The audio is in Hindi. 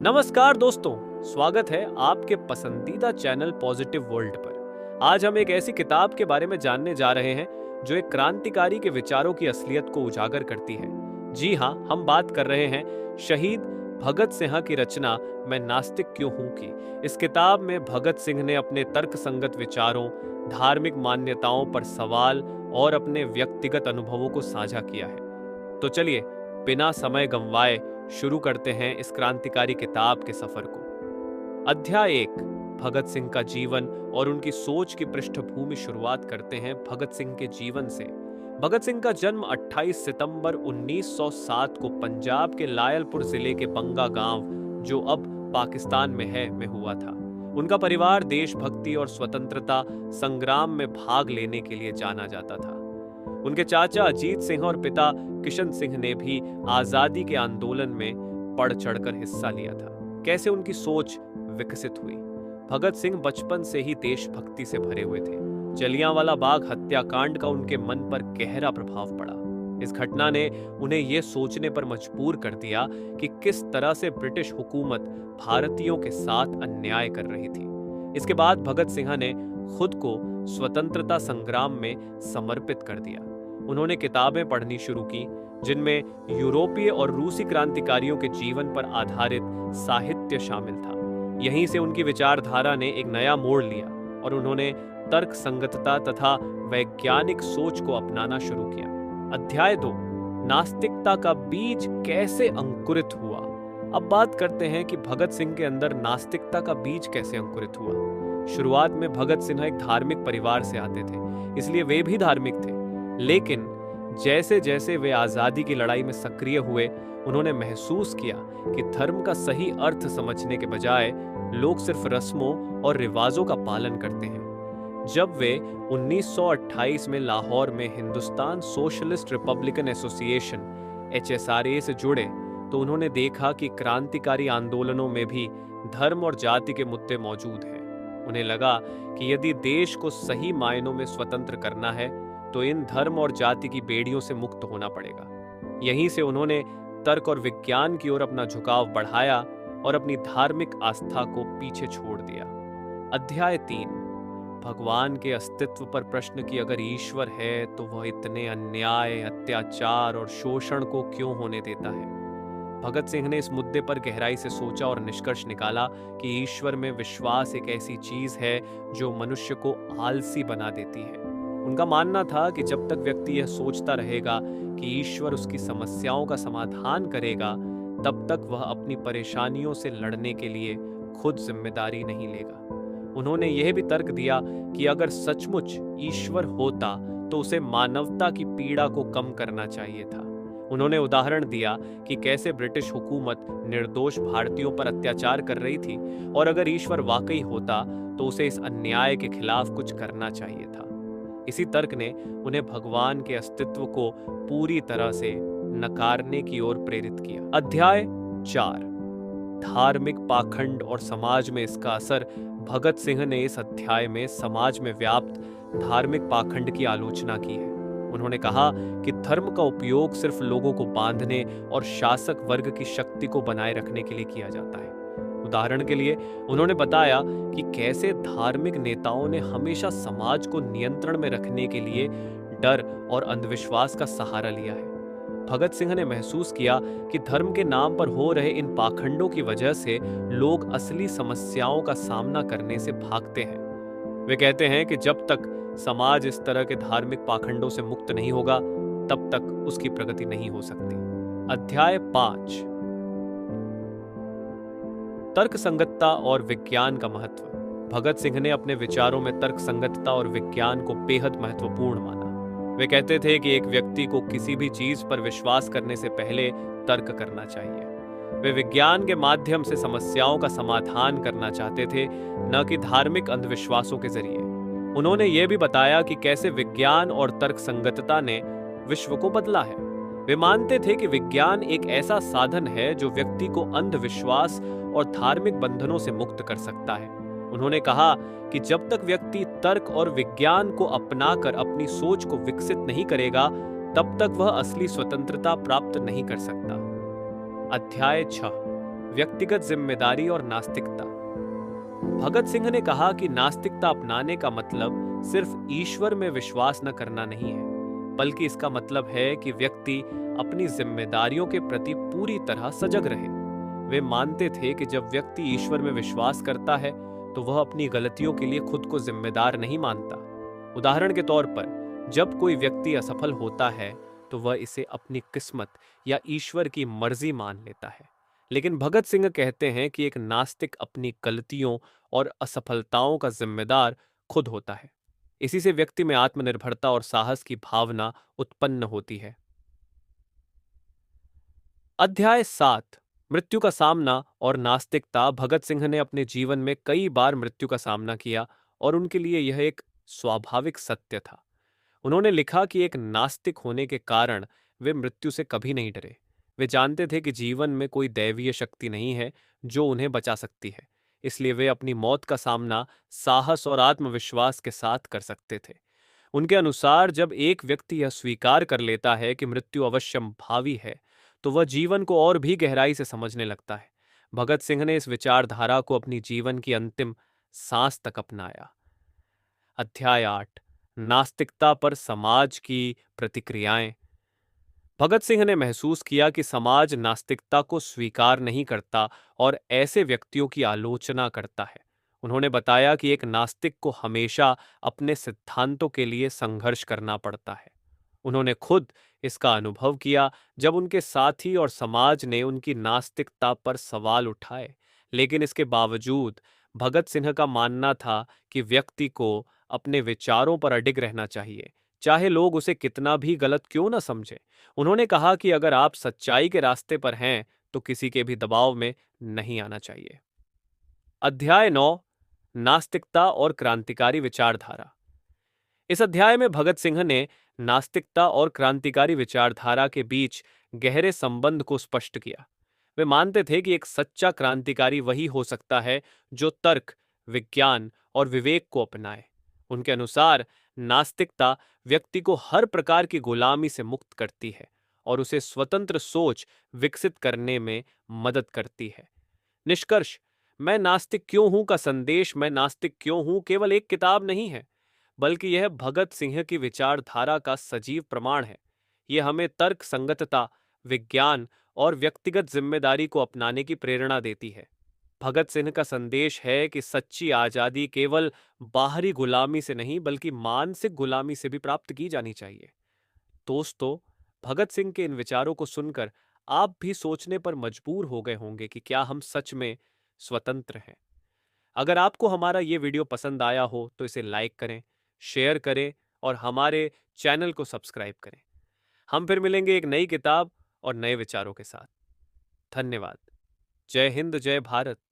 नमस्कार दोस्तों, स्वागत है आपके पसंदीदा चैनल पॉजिटिव वर्ल्ड पर। आज हम एक ऐसी किताब के बारे में जानने जा रहे हैं जो एक क्रांतिकारी के विचारों की असलियत को उजागर करती है। जी हाँ, हम बात कर रहे हैं शहीद भगत सिंह की रचना मैं नास्तिक क्यों हूं की। इस किताब में भगत सिंह ने अपने तर्कसंगत विचारों, धार्मिक मान्यताओं पर सवाल और अपने व्यक्तिगत अनुभवों को साझा किया है। तो चलिए बिना समय गंवाए शुरू करते हैं इस क्रांतिकारी किताब के सफर को। अध्याय 1, भगत सिंह का जीवन और उनकी सोच की पृष्ठभूमि। शुरुआत करते हैं भगत सिंह के जीवन से। भगत सिंह का जन्म 28 सितंबर 1907 को पंजाब के लायलपुर जिले के बंगा गांव, जो अब पाकिस्तान में है, में हुआ था। उनका परिवार देशभक्ति और स्वतंत्रता संग्राम में भाग लेने के लिए जाना जाता था। उनके चाचा अजीत सिंह और पिता किशन सिंह ने भी आजादी के आंदोलन में बढ़ चढ़कर हिस्सा लिया था। कैसे उनकी सोच विकसित हुई। भगत सिंह बचपन से ही देशभक्ति से भरे हुए थे। जलियांवाला बाग हत्याकांड का उनके मन पर गहरा प्रभाव पड़ा। इस घटना ने उन्हें यह सोचने पर मजबूर कर दिया कि किस तरह से ब्रिटिश हुकूमत भारतीयों के साथ अन्याय कर रही थी। इसके बाद भगत सिंह ने खुद को स्वतंत्रता संग्राम में समर्पित कर दिया। उन्होंने किताबें पढ़नी शुरू की, जिनमें यूरोपीय और रूसी क्रांतिकारियों के जीवन पर आधारित साहित्य शामिल था। यहीं से उनकी विचारधारा ने एक नया मोड़ लिया और उन्होंने तर्क संगतता तथा वैज्ञानिक सोच को अपनाना शुरू किया। अध्याय 2, नास्तिकता का बीज कैसे अंकुरित हुआ। अब बात करते हैं कि भगत सिंह के अंदर नास्तिकता का बीज कैसे अंकुरित हुआ। शुरुआत में भगत सिंह एक धार्मिक परिवार से आते थे, इसलिए वे भी धार्मिक थे। लेकिन जैसे जैसे वे आजादी की लड़ाई में सक्रिय हुए, उन्होंने महसूस किया कि धर्म का सही अर्थ समझने के बजाय लोग सिर्फ रस्मों और रिवाजों का पालन करते हैं। जब वे 1928 में लाहौर में Hindustan socialist Republican association HSRA से जुड़े, तो उन्होंने देखा कि क्रांतिकारी आंदोलनों में भी धर्म और जाति के मुद्दे मौजूद हैं। उन्हें लगा कि यदि देश को सही मायनों में स्वतंत्र करना है तो इन धर्म और जाति की बेड़ियों से मुक्त होना पड़ेगा। यहीं से उन्होंने तर्क और विज्ञान की ओर अपना झुकाव बढ़ाया और अपनी धार्मिक आस्था को पीछे छोड़ दिया। अध्याय 3, भगवान के अस्तित्व पर प्रश्न कि अगर ईश्वर है तो वह इतने अन्याय, अत्याचार और शोषण को क्यों होने देता है। भगत सिंह ने इस मुद्दे पर गहराई से सोचा और निष्कर्ष निकाला कि ईश्वर में विश्वास एक ऐसी चीज है जो मनुष्य को आलसी बना देती है। उनका मानना था कि जब तक व्यक्ति यह सोचता रहेगा कि ईश्वर उसकी समस्याओं का समाधान करेगा, तब तक वह अपनी परेशानियों से लड़ने के लिए खुद जिम्मेदारी नहीं लेगा। उन्होंने यह भी तर्क दिया कि अगर सचमुच ईश्वर होता तो उसे मानवता की पीड़ा को कम करना चाहिए था। उन्होंने उदाहरण दिया कि कैसे ब्रिटिश हुकूमत निर्दोष भारतीयों पर अत्याचार कर रही थी और अगर ईश्वर वाकई होता तो उसे इस अन्याय के खिलाफ कुछ करना चाहिए था। इसी तर्क ने उन्हें भगवान के अस्तित्व को पूरी तरह से नकारने की ओर प्रेरित किया। अध्याय 4, धार्मिक पाखंड और समाज में इसका असर। भगत सिंह ने इस अध्याय में समाज में व्याप्त धार्मिक पाखंड की आलोचना की है। उन्होंने कहा कि धर्म का उपयोग सिर्फ लोगों को बांधने और शासक वर्ग की शक्ति को बनाए रखने के लिए किया जाता है। उदाहरण के लिए उन्होंने बताया कि कैसे धार्मिक नेताओं ने हमेशा समाज को नियंत्रण में रखने के लिए डर और अंधविश्वास का सहारा लिया है। भगत सिंह ने महसूस किया कि धर्म के नाम पर हो रहे इन पाखंडों की वजह से लोग असली समस्याओं का सामना करने से भागते हैं। वे कहते हैं कि जब तक समाज इस तरह के धार्मिक पाखंडों से मुक्त नहीं होगा, तब तक उसकी प्रगति नहीं हो सकती। अध्याय 5, तर्कसंगतता और विज्ञान का महत्व। भगत सिंह ने अपने विचारों में तर्कसंगतता और विज्ञान को बेहद महत्वपूर्ण माना। वे कहते थे कि एक व्यक्ति को किसी भी चीज पर विश्वास करने से पहले तर्क करना चाहिए। वे विज्ञान के माध्यम से समस्याओं का समाधान करना चाहते थे, न कि धार्मिक अंधविश्वासों के जरिए। उन्होंने ये भी बताया कि कैसे विज्ञान और तर्कसंगतता ने विश्व को बदला है। वे मानते थे कि विज्ञान एक ऐसा साधन है जो व्यक्ति को अंधविश्वास और धार्मिक बंधनों से मुक्त कर सकता है। उन्होंने कहा कि जब तक व्यक्ति तर्क और विज्ञान को अपनाकर अपनी सोच को विकसित नहीं करेगा, तब तक वह असली स्वतंत्रता प्राप्त नहीं कर सकता। अध्याय 6, व्यक्तिगत जिम्मेदारी और नास्तिकता। भगत सिंह ने कहा कि नास्तिकता अपनाने का मतलब सिर्फ ईश्वर में विश्वास न करना नहीं है, बल्कि इसका मतलब है कि व्यक्ति अपनी जिम्मेदारियों के प्रति पूरी तरह सजग रहे। वे मानते थे कि जब व्यक्ति ईश्वर में विश्वास करता है तो वह अपनी गलतियों के लिए खुद को जिम्मेदार नहीं मानता। उदाहरण के तौर पर, जब कोई व्यक्ति असफल होता है तो वह इसे अपनी किस्मत या ईश्वर की मर्जी मान लेता है। लेकिन भगत सिंह कहते हैं कि एक नास्तिक अपनी गलतियों और असफलताओं का जिम्मेदार खुद होता है। इसी से व्यक्ति में आत्मनिर्भरता और साहस की भावना उत्पन्न होती है। अध्याय 7, मृत्यु का सामना और नास्तिकता। भगत सिंह ने अपने जीवन में कई बार मृत्यु का सामना किया और उनके लिए यह एक स्वाभाविक सत्य था। उन्होंने लिखा कि एक नास्तिक होने के कारण वे मृत्यु से कभी नहीं डरे। वे जानते थे कि जीवन में कोई दैवीय शक्ति नहीं है जो उन्हें बचा सकती है, इसलिए वे अपनी मौत का सामना साहस और आत्मविश्वास के साथ कर सकते थे। उनके अनुसार जब एक व्यक्ति यह स्वीकार कर लेता है कि मृत्यु अवश्यम भावी है, तो वह जीवन को और भी गहराई से समझने लगता है। भगत सिंह ने इस विचारधारा को अपनी जीवन की अंतिम सांस तक अपनाया। अध्याय 8, नास्तिकता पर समाज की प्रतिक्रियाएं। भगत सिंह ने महसूस किया कि समाज नास्तिकता को स्वीकार नहीं करता और ऐसे व्यक्तियों की आलोचना करता है। उन्होंने बताया कि एक नास्तिक को हमेशा अपने सिद्धांतों के लिए संघर्ष करना पड़ता है। उन्होंने खुद इसका अनुभव किया जब उनके साथी और समाज ने उनकी नास्तिकता पर सवाल उठाए। लेकिन इसके बावजूद भगत सिंह का मानना था कि व्यक्ति को अपने विचारों पर अडिग रहना चाहिए, चाहे लोग उसे कितना भी गलत क्यों न समझें। उन्होंने कहा कि अगर आप सच्चाई के रास्ते पर हैं तो किसी के भी दबाव में नहीं आना चाहिए। अध्याय 9, नास्तिकता और क्रांतिकारी विचारधारा। इस अध्याय में भगत सिंह ने नास्तिकता और क्रांतिकारी विचारधारा के बीच गहरे संबंध को स्पष्ट किया। वे मानते थे कि एक सच्चा क्रांतिकारी वही हो सकता है जो तर्क, विज्ञान और विवेक को अपनाए। उनके अनुसार नास्तिकता व्यक्ति को हर प्रकार की गुलामी से मुक्त करती है और उसे स्वतंत्र सोच विकसित करने में मदद करती है। निष्कर्ष, मैं नास्तिक क्यों हूं का संदेश मैं नास्तिक क्यों हूं केवल एक किताब नहीं है, बल्कि यह भगत सिंह की विचारधारा का सजीव प्रमाण है। यह हमें तर्क संगतता, विज्ञान और व्यक्तिगत जिम्मेदारी को अपनाने की प्रेरणा देती है। भगत सिंह का संदेश है कि सच्ची आजादी केवल बाहरी गुलामी से नहीं बल्कि मानसिक गुलामी से भी प्राप्त की जानी चाहिए। दोस्तों, भगत सिंह के इन विचारों को सुनकर आप भी सोचने पर मजबूर हो गए होंगे कि क्या हम सच में स्वतंत्र हैं। अगर आपको हमारा ये वीडियो पसंद आया हो तो इसे लाइक करें, शेयर करें और हमारे चैनल को सब्सक्राइब करें। हम फिर मिलेंगे एक नई किताब और नए विचारों के साथ। धन्यवाद। जय हिंद, जय भारत।